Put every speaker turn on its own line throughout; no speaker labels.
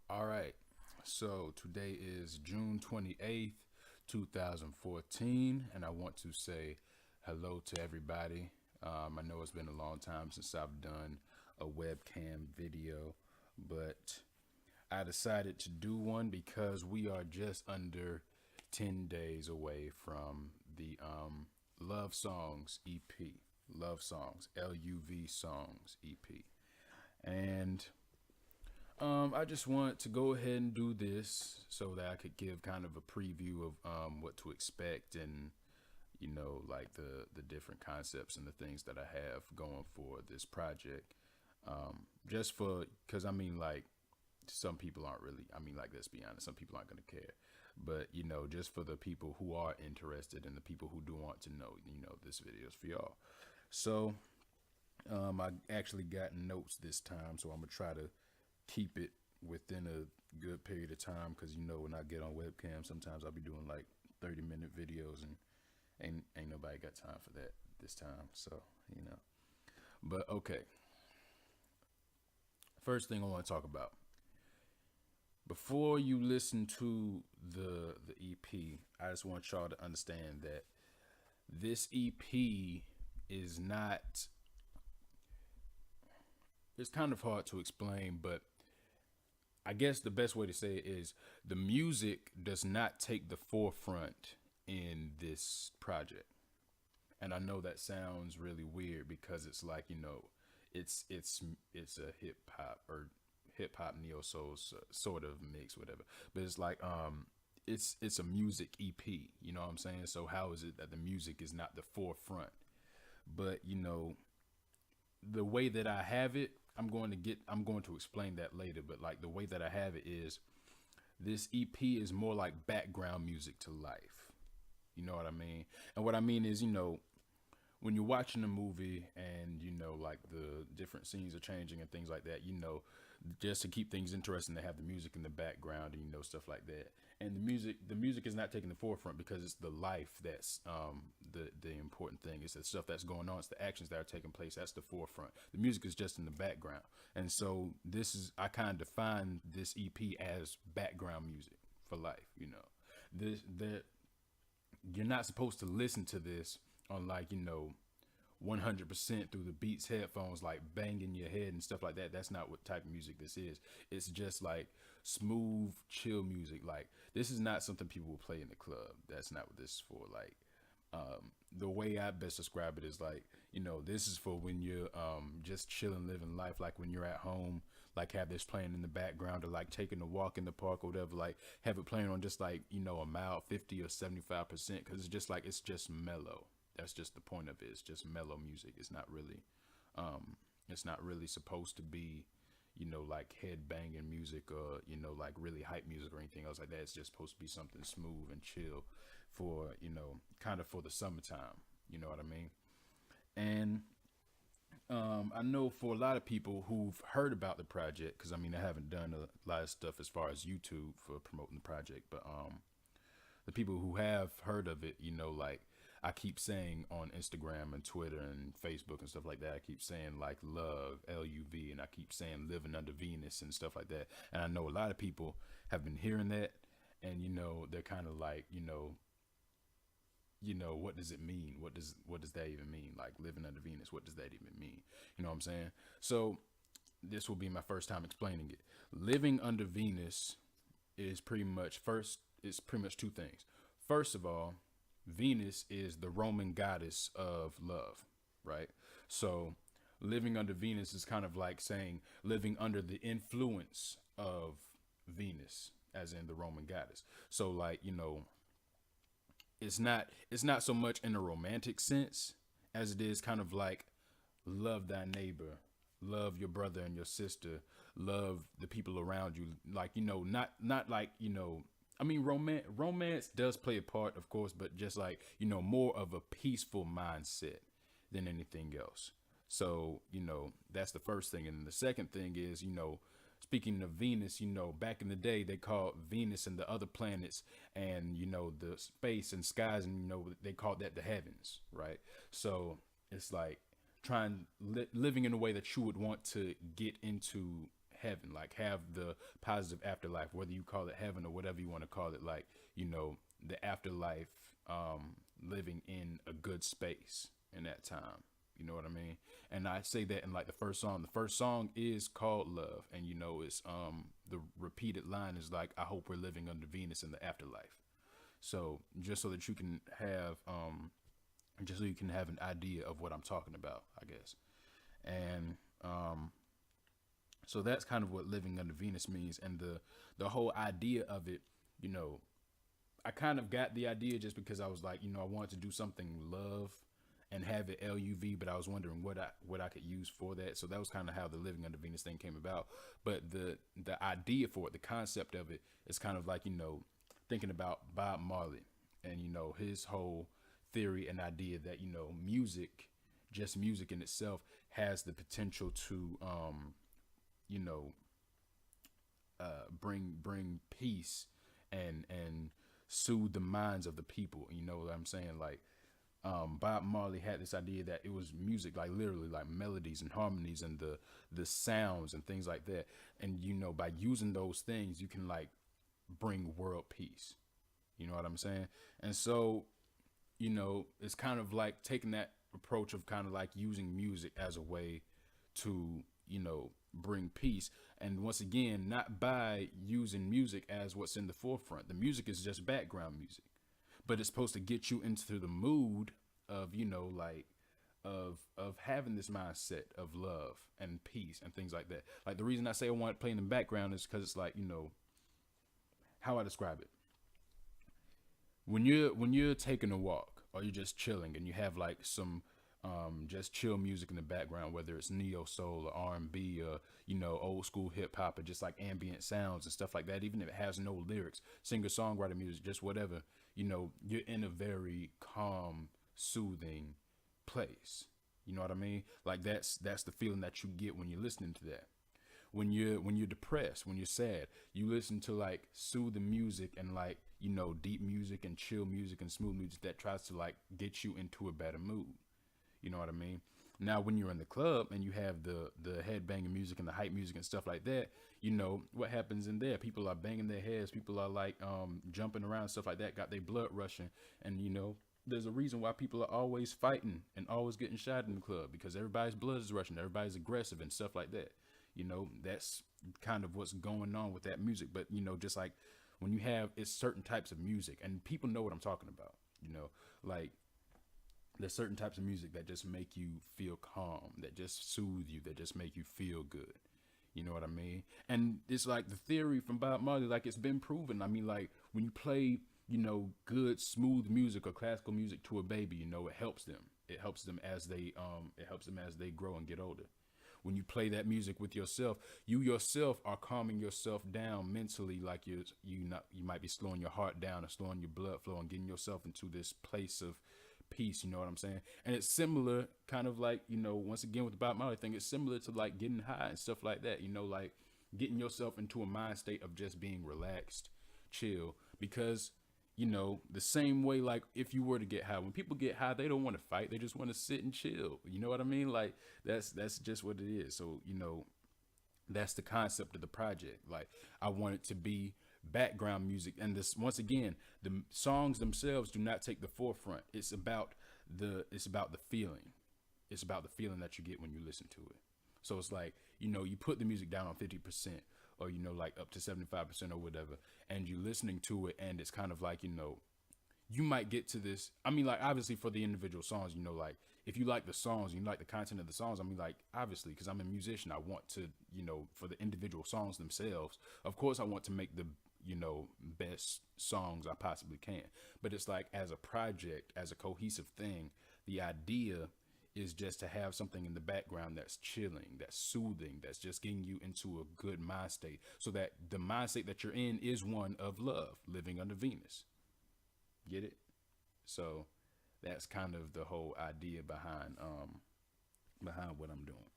All right. So today is June 28th, 2014, and I want to say hello to everybody. I know it's been a long time since I've done a webcam video, but I decided to do one because we are just under 10 days away from the Love Songs EP. Love Songs, LUV Songs EP. And I just wanted to go ahead and do this so that I could give kind of a preview of what to expect and like the different concepts and the things that I have going for this project. Just for because like some people aren't really. Like let's be honest, some people aren't going to care. But just for the people who are interested and the people who do want to know, this video is for y'all. So I actually got notes this time, so I'm gonna try to keep it within a good period of time because when I get on webcam, sometimes I'll be doing like 30-minute videos and ain't nobody got time for that this time. So but okay. First thing I want to talk about before you listen to the EP, I just want y'all to understand that this EP is not. It's kind of hard to explain, but I guess the best way to say it is the music does not take the forefront in this project. And I know that sounds really weird because it's like, it's a hip hop neo soul sort of mix, whatever. But it's like it's a music EP, you know what I'm saying? So how is it that the music is not the forefront? But the way that I have it, I'm going to explain that later, but like the way that I have it is this EP is more like background music to life. You know what I mean? And what I mean is, when you're watching a movie and like the different scenes are changing and things like that, just to keep things interesting, they have the music in the background and stuff like that. And the music is not taking the forefront because it's the life that's the important thing. It's the stuff that's going on. It's the actions that are taking place. That's the forefront. The music is just in the background. And so I kind of define this EP as background music for life. This that you're not supposed to listen to this on 100% through the Beats headphones, like banging your head and stuff like that. That's not what type of music this is. It's just like smooth, chill music. Like this is not something people will play in the club. That's not what this is for. Like the way I best describe it is like, this is for when you're just chilling, living life, like when you're at home, like have this playing in the background or like taking a walk in the park or whatever, like have it playing on just like, a mild 50 or 75% because it's just mellow. That's just the point of it. It's just mellow music. It's not really supposed to be, like head banging music or, like really hype music or anything else like that. It's just supposed to be something smooth and chill for, kind of for the summertime. You know what I mean? And I know for a lot of people who've heard about the project, because I haven't done a lot of stuff as far as YouTube for promoting the project, but the people who have heard of it, like I keep saying on Instagram and Twitter and Facebook and stuff like that, I keep saying like love, LUV, and I keep saying living under Venus and stuff like that. And I know a lot of people have been hearing that and, they're kind of like, what does it mean? What does that even mean? Like living under Venus, what does that even mean? You know what I'm saying? So this will be my first time explaining it. Living under Venus is pretty much two things. First of all, Venus is the Roman goddess of love, right? So living under Venus is kind of like saying living under the influence of Venus, as in the Roman goddess. So like, it's not so much in a romantic sense as it is kind of like love thy neighbor, love your brother and your sister, love the people around you. Like, not like, romance does play a part, of course, but just like, more of a peaceful mindset than anything else. So, that's the first thing. And the second thing is, speaking of Venus, back in the day, they called Venus and the other planets and, the space and skies, and, they called that the heavens, right? So it's like living in a way that you would want to get into heaven, like have the positive afterlife, whether you call it heaven or whatever you want to call it, like, the afterlife, living in a good space in that time. You know what I mean? And I say that in like the first song. The first song is called Love. And it's the repeated line is like, I hope we're living under Venus in the afterlife. So just so that you can have an idea of what I'm talking about, I guess. And so that's kind of what living under Venus means. And the whole idea of it, I kind of got the idea just because I was like, I wanted to do something love and have it LUV, but I was wondering what I could use for that. So that was kind of how the living under Venus thing came about. But the idea for it, the concept of it is kind of like, thinking about Bob Marley and, his whole theory and idea that, music, just music in itself has the potential to, bring peace and soothe the minds of the people. You know what I'm saying? Like, Bob Marley had this idea that it was music, like literally like melodies and harmonies and the sounds and things like that. And, by using those things, you can like bring world peace. You know what I'm saying? And so, it's kind of like taking that approach of kind of like using music as a way to, bring peace. And once again, not by using music as what's in the forefront. The music is just background music, but it's supposed to get you into the mood of, of having this mindset of love and peace and things like that. Like the reason I say I want it playing in the background is because it's like, how I describe it. When you're taking a walk or you're just chilling and you have like some just chill music in the background, whether it's neo soul or R&B or old school hip hop or just like ambient sounds and stuff like that, even if it has no lyrics, singer songwriter music, just whatever, you're in a very calm, soothing place. You know what I mean? Like that's the feeling that you get when you're listening to that. When you're depressed, when you're sad, you listen to like soothing music and like, deep music and chill music and smooth music that tries to like get you into a better mood. You know what I mean? Now, when you're in the club and you have the headbanging music and the hype music and stuff like that, what happens in there? People are banging their heads. People are like jumping around and stuff like that, got their blood rushing. And, there's a reason why people are always fighting and always getting shot in the club, because everybody's blood is rushing. Everybody's aggressive and stuff like that. That's kind of what's going on with that music. But, just like when you have, it's certain types of music and people know what I'm talking about, like there's certain types of music that just make you feel calm, that just soothe you, that just make you feel good. You know what I mean? And it's like the theory from Bob Marley, like it's been proven. I mean, like when you play, good, smooth music or classical music to a baby, it helps them. It helps them as they grow and get older. When you play that music with yourself, you yourself are calming yourself down mentally, like you might be slowing your heart down or slowing your blood flow and getting yourself into this place of peace. You know what I'm saying? And it's similar, kind of like, once again with the Bob Marley thing, it's similar to like getting high and stuff like that, like getting yourself into a mind state of just being relaxed, chill, because the same way, like if you were to get high, when people get high, they don't want to fight. They just want to sit and chill. You know what I mean? Like that's just what it is. So, that's the concept of the project. Like I want it to be background music. And this, once again, the songs themselves do not take the forefront. It's about the feeling. It's about the feeling that you get when you listen to it. So it's like, you put the music down on 50% or, like up to 75% or whatever, and you're listening to it. And it's kind of like, you might get to this. I mean, like, obviously for the individual songs, like if you like the songs, you like the content of the songs. I mean, like, obviously, because I'm a musician, I want to, for the individual songs themselves, of course, I want to make the, best songs I possibly can. But it's like, as a project, as a cohesive thing, the idea is just to have something in the background that's chilling, that's soothing, that's just getting you into a good mind state, so that the mind state that you're in is one of love, living under Venus. Get it? So that's kind of the whole idea behind what I'm doing.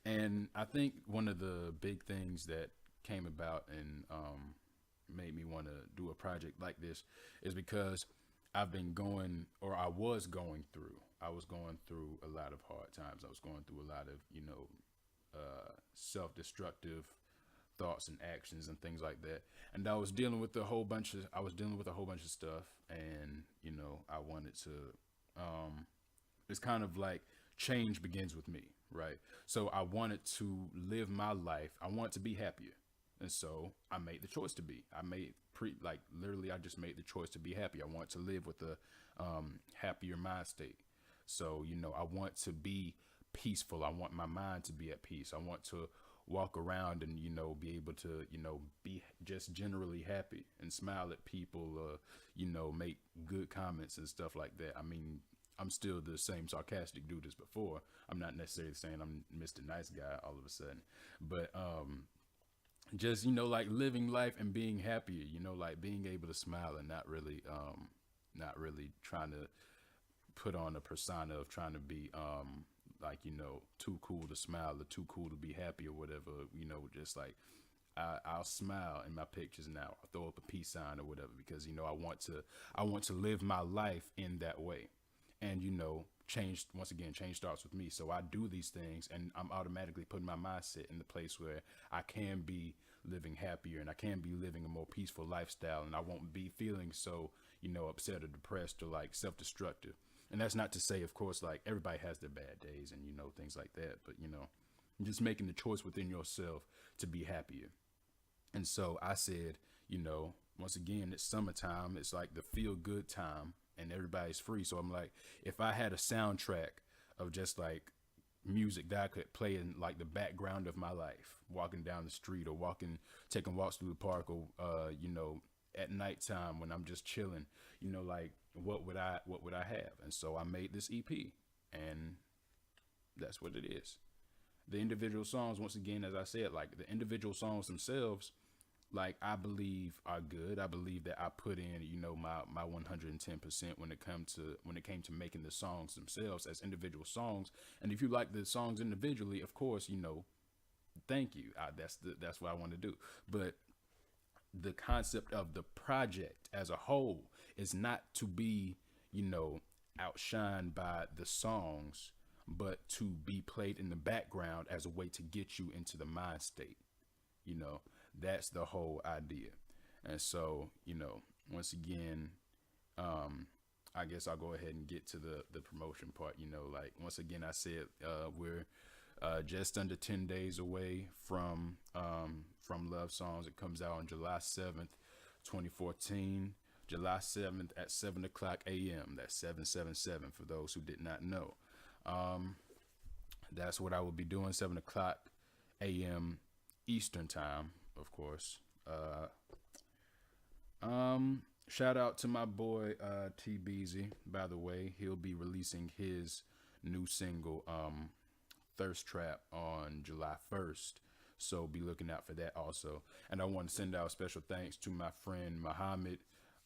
And I think one of the big things that came about and made me want to do a project like this is because I was going through a lot of hard times. I was going through a lot of, self-destructive thoughts and actions and things like that. And I was dealing with a whole bunch of stuff, and I wanted to it's kind of like change begins with me, right? So I wanted to live my life. I want to be happier. And so I made the choice to be. I made like literally I just made the choice to be happy. I want to live with a happier mind state. So, I want to be peaceful. I want my mind to be at peace. I want to walk around and, be able to, be just generally happy and smile at people, make good comments and stuff like that. I mean, I'm still the same sarcastic dude as before. I'm not necessarily saying I'm Mr. Nice Guy all of a sudden, but just like living life and being happier, like being able to smile and not really trying to put on a persona of trying to be like too cool to smile or too cool to be happy or whatever. Just like I'll smile in my pictures now. I'll throw up a peace sign or whatever because I want to live my life in that way. And change, once again, change starts with me. So I do these things and I'm automatically putting my mindset in the place where I can be living happier and I can be living a more peaceful lifestyle, and I won't be feeling so upset or depressed or like self-destructive. And that's not to say, of course, like everybody has their bad days and things like that, but just making the choice within yourself to be happier. And so I said, once again, it's summertime. It's like the feel good time and everybody's free. So I'm like, if I had a soundtrack of just like music that I could play in like the background of my life, walking down the street or taking walks through the park or, at nighttime when I'm just chilling, like what would I have? And so I made this EP, and that's what it is. The individual songs, once again, as I said, like the individual songs themselves, like I believe are good. I believe that I put in, my 110% when it came to making the songs themselves as individual songs. And if you like the songs individually, of course, thank you. That's what I want to do. But the concept of the project as a whole is not to be, outshined by the songs, but to be played in the background as a way to get you into the mind state. That's the whole idea. And so, once again, I guess I'll go ahead and get to the promotion part. Like once again, I said we're just under 10 days away from LUV Songs. It comes out on July 7th, 2014. July 7th at 7 o'clock a.m. That's 777 for those who did not know. That's what I will be doing, 7 o'clock a.m. Eastern time, of course. Shout out to my boy T Beezy, by the way. He'll be releasing his new single, Thirst Trap, on July 1st. So be looking out for that also. And I want to send out special thanks to my friend Muhammad,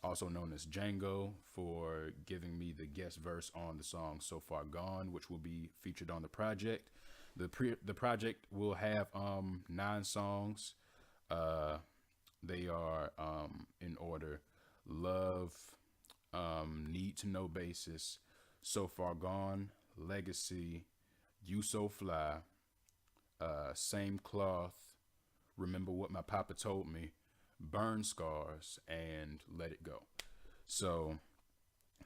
also known as Django, for giving me the guest verse on the song So Far Gone, which will be featured on the project. The project will have 9 songs. They are in order: Love, Need to Know Basis, So Far Gone, Legacy, You So Fly, Same Cloth, Remember What My Papa Told Me, Burn Scars, and Let It Go. So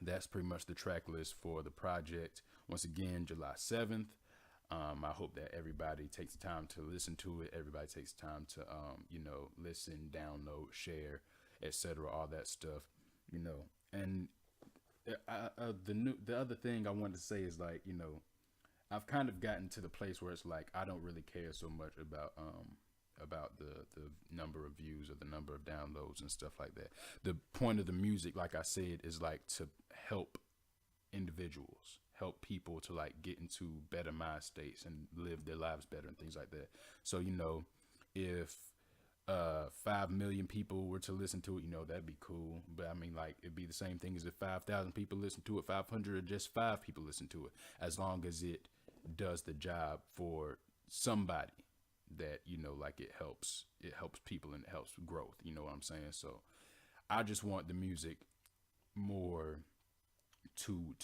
that's pretty much the track list for the project. Once again, July 7th. I hope that everybody takes the time to listen to it. Everybody takes time to, listen, download, share, etc. All that stuff, And the other thing I wanted to say is like, I've kind of gotten to the place where it's like I don't really care so much about the number of views or the number of downloads and stuff like that. The point of the music, like I said, is like to help individuals, help people to like get into better mind states and live their lives better and things like that. So if 5 million people were to listen to it, that'd be cool. But I mean, like, it'd be the same thing as if 5,000 people listen to it, 500, or just 5 people listen to it, as long as it does the job for somebody that like it helps people and it helps growth. You know what I'm saying? So I just want the music more to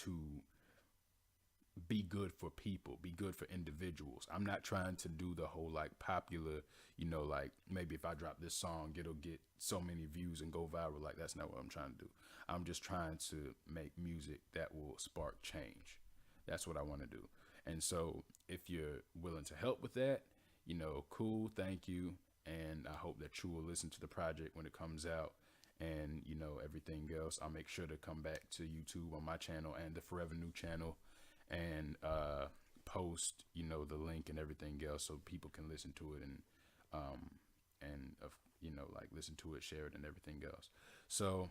be good for people, be good for individuals. I'm not trying to do the whole like popular, like maybe if I drop this song, it'll get so many views and go viral. Like that's not what I'm trying to do. I'm just trying to make music that will spark change. That's what I want to do. And so if you're willing to help with that, cool, thank you. And I hope that you will listen to the project when it comes out, and everything else. I'll make sure to come back to YouTube on my channel and the Forever New channel, and post the link and everything else so people can listen to it, and like listen to it, share it, and everything else. So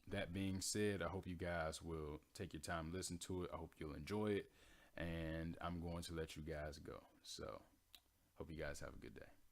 that being said, I hope you guys will take your time, listen to it. I hope you'll enjoy it, and I'm going to let you guys go. So hope you guys have a good day.